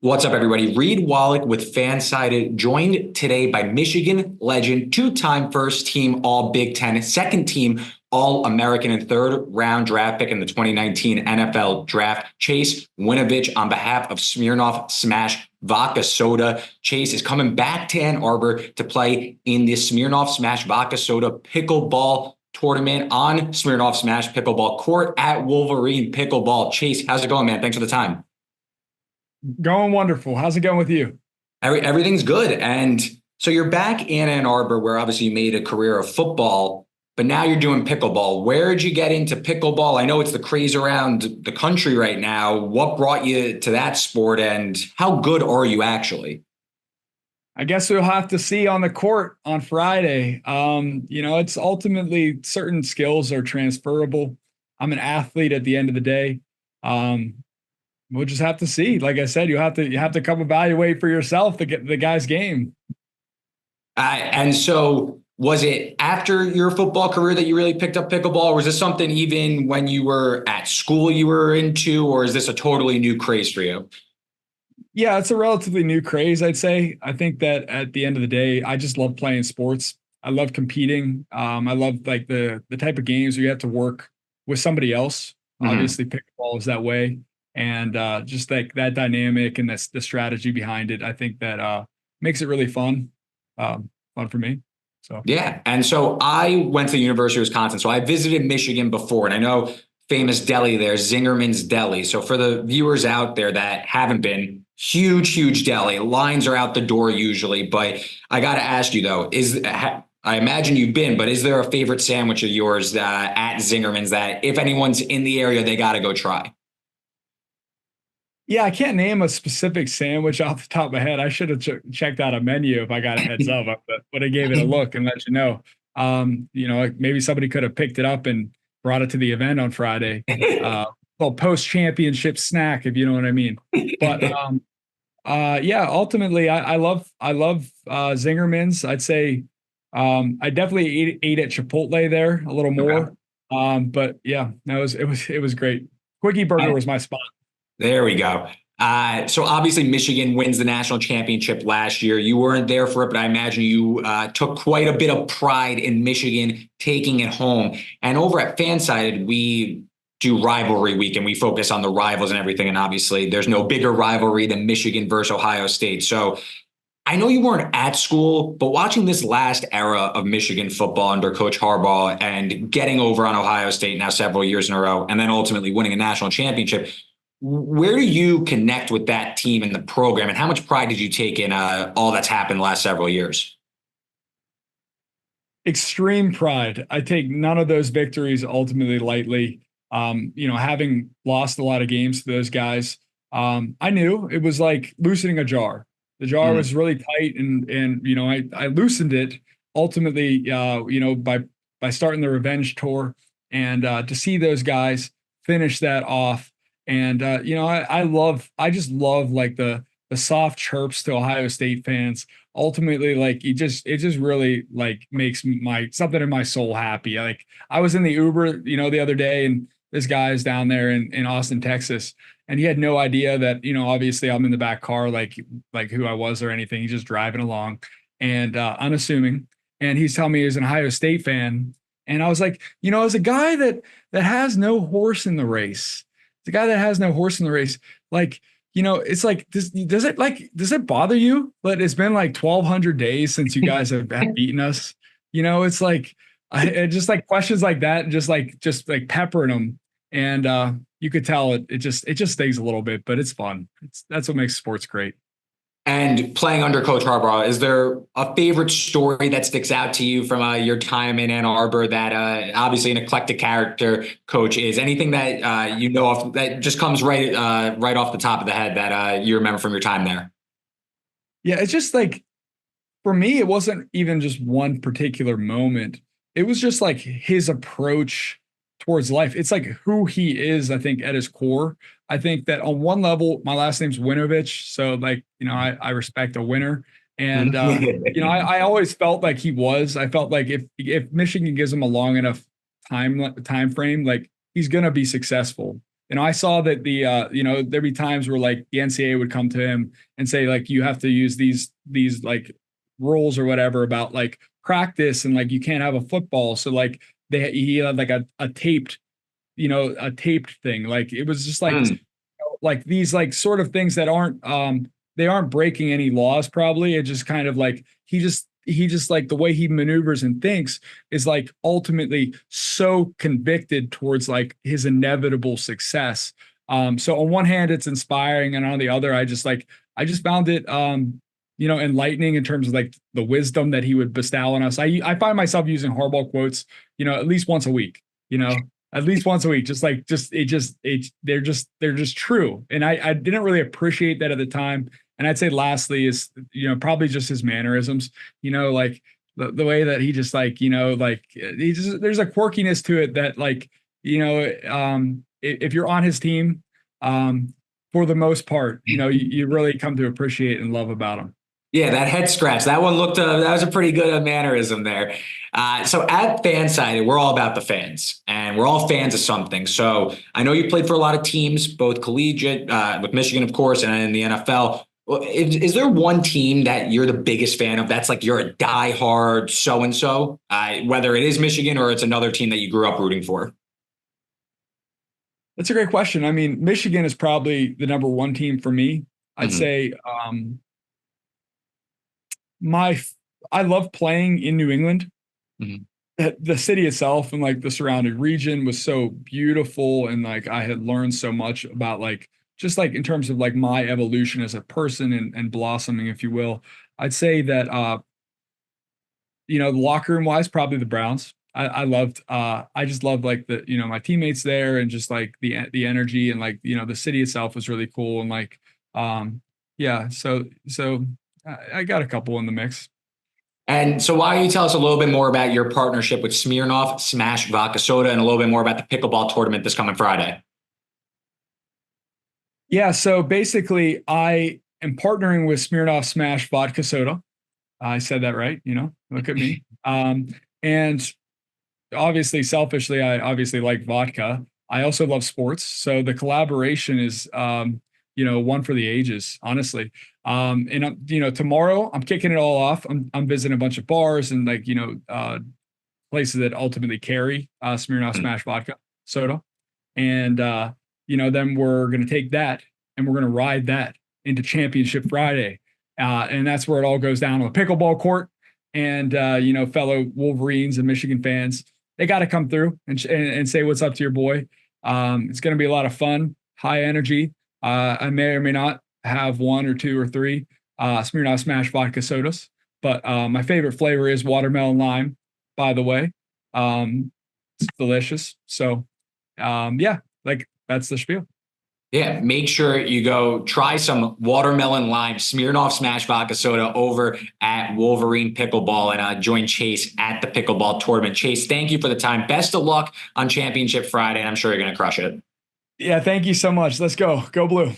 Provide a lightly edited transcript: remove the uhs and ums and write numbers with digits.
What's up, everybody? Reed Wallach with Fansided, joined today by Michigan legend, two-time first-team All-Big Ten, second-team All-American, and third-round draft pick in the 2019 NFL Draft, Chase Winovich, on behalf of Smirnoff Smash Vodka Soda. Chase is coming back to Ann Arbor to play in the Smirnoff Smash Vodka Soda Pickleball tournament on Smirnoff Smash Pickleball Court at Wolverine Pickleball. Chase, how's it going, man? Thanks for the time. Going wonderful. How's it going with you? Everything's good. And so you're back in Ann Arbor, where obviously you made a career of football, but now you're doing pickleball. Where did you get into pickleball? I know it's the craze around the country right now. What brought you to that sport, and how good are you actually? I guess we'll have to see on the court on Friday. It's ultimately certain skills are transferable. I'm an athlete at the end of the day. We'll just have to see. Like I said, you have to come evaluate for yourself the guy's game. And so was it after your football career that you really picked up pickleball, or was this something even when you were at school you were into, or is this a totally new craze for you? Yeah, it's a relatively new craze, I'd say. I think that at the end of the day, I just love playing sports. I love competing. I love like the type of games where you have to work with somebody else. Mhm. Obviously, pickleball is that way. And just like that dynamic and that's the strategy behind it, I think that makes it really fun for me. So Yeah. And so I went to the University of Wisconsin. So I visited Michigan before, and I know famous deli there, Zingerman's Deli. So for the viewers out there that haven't been, huge deli. Lines are out the door usually. But I got to ask you, though, I imagine you've been, but is there a favorite sandwich of yours at Zingerman's that if anyone's in the area, they got to go try? yeah, I can't name a specific sandwich off the top of my head. I should have checked out a menu if I got a heads up, but I gave it a look and let you know. Like maybe somebody could have picked it up and brought it to the event on Friday. Well, post championship snack, if you know what I mean. But yeah, ultimately, I love Zingerman's. I'd say I definitely ate at Chipotle there a little Okay. more. But yeah, no, it was great. Quickie Burger was my spot. There we go. So obviously Michigan wins the national championship last year. You weren't there for it, but I imagine you took quite a bit of pride in Michigan taking it home. And over at Fansided, we do rivalry week and we focus on the rivals and everything. And obviously there's no bigger rivalry than Michigan versus Ohio State. So I know you weren't at school, but watching this last era of Michigan football under Coach Harbaugh and getting over on Ohio State now several years in a row, and then ultimately winning a national championship, where do you connect with that team and the program, and how much pride did you take in all that's happened the last several years? Extreme pride. I take none of those victories ultimately lightly. Having lost a lot of games to those guys, I knew it was like loosening a jar. The jar Mm. was really tight, and I loosened it ultimately. By starting the revenge tour, and to see those guys finish that off, and I just love like the soft chirps to Ohio State fans. Ultimately, like it just really like makes my something in my soul happy. Like I was in the Uber, the other day, and this guy is down there in Austin, Texas, and he had no idea that, obviously I'm in the back car, like who I was or anything. He's just driving along and unassuming. And he's telling me he's an Ohio State fan. And I was like, as a guy that has no horse in the race, the guy that has no horse in the race, like it's like, does it bother you? But it's been like 1,200 days since you guys have beaten us. It's like, just like questions like that, and just like peppering them. And you could tell it just stings a little bit, but it's fun. That's what makes sports great. And playing under Coach Harbaugh, is there a favorite story that sticks out to you from your time in Ann Arbor? That obviously an eclectic character coach is. Anything that you know of that just comes right off the top of the head that you remember from your time there? Yeah, it's just like for me, it wasn't even just one particular moment. It was just like his approach towards life. It's like who he is, I think, at his core. I think that on one level, my last name's Winovich. So like, I respect a winner. And I always felt like he was. I felt like if Michigan gives him a long enough time frame, like he's gonna be successful. I saw that there'd be times where like the NCAA would come to him and say like, you have to use these like rules or whatever about like practice, and like you can't have a football. So like he had like a taped, a taped thing. Like it was just like these like sort of things that aren't they aren't breaking any laws probably. It just kind of like he just like the way he maneuvers and thinks is like ultimately so convicted towards like his inevitable success. So on one hand it's inspiring, and on the other I just found it enlightening in terms of like the wisdom that he would bestow on us. I find myself using Harbaugh quotes, at least once a week, at least once a week, they're just true. And I didn't really appreciate that at the time. And I'd say lastly is, probably just his mannerisms, like the way that he just like, there's a quirkiness to it that like, if you're on his team, for the most part, you really come to appreciate and love about him. Yeah, that head scratch. That one looked, that was a pretty good mannerism there. So at Fanside, we're all about the fans, and we're all fans of something. So I know you played for a lot of teams, both collegiate, with Michigan, of course, and in the NFL. Is there one team that you're the biggest fan of? That's like you're a diehard so-and-so, whether it is Michigan or it's another team that you grew up rooting for? That's a great question. I mean, Michigan is probably the number one team for me. I'd say, I love playing in New England. The city itself and like the surrounding region was so beautiful, and like I had learned so much about like just like in terms of like my evolution as a person and blossoming, if you will. I'd say that locker room wise, probably the Browns. I just loved like my teammates there, and just like the energy, and like the city itself was really cool, and like yeah, so I got a couple in the mix. And so why don't you tell us a little bit more about your partnership with Smirnoff Smash Vodka Soda, and a little bit more about the pickleball tournament this coming Friday? Yeah, so basically I am partnering with Smirnoff Smash Vodka Soda. I said that right, look at me. And obviously, selfishly, I obviously like vodka. I also love sports. So the collaboration is, one for the ages, honestly. And tomorrow I'm kicking it all off. I'm visiting a bunch of bars and like, places that ultimately carry Smirnoff Smash Vodka Soda. And, then we're going to take that and we're going to ride that into Championship Friday. And that's where it all goes down on the pickleball court. And, fellow Wolverines and Michigan fans, they got to come through and say what's up to your boy. It's going to be a lot of fun, high energy. I may or may not have one or two or three Smirnoff Smash Vodka sodas, but my favorite flavor is watermelon lime, by the way. It's delicious. So, yeah, like that's the spiel. Yeah, make sure you go try some watermelon lime Smirnoff Smash Vodka Soda over at Wolverine Pickleball, and join Chase at the pickleball tournament. Chase, thank you for the time. Best of luck on Championship Friday, and I'm sure you're going to crush it. Yeah, thank you so much. Let's go. Go Blue.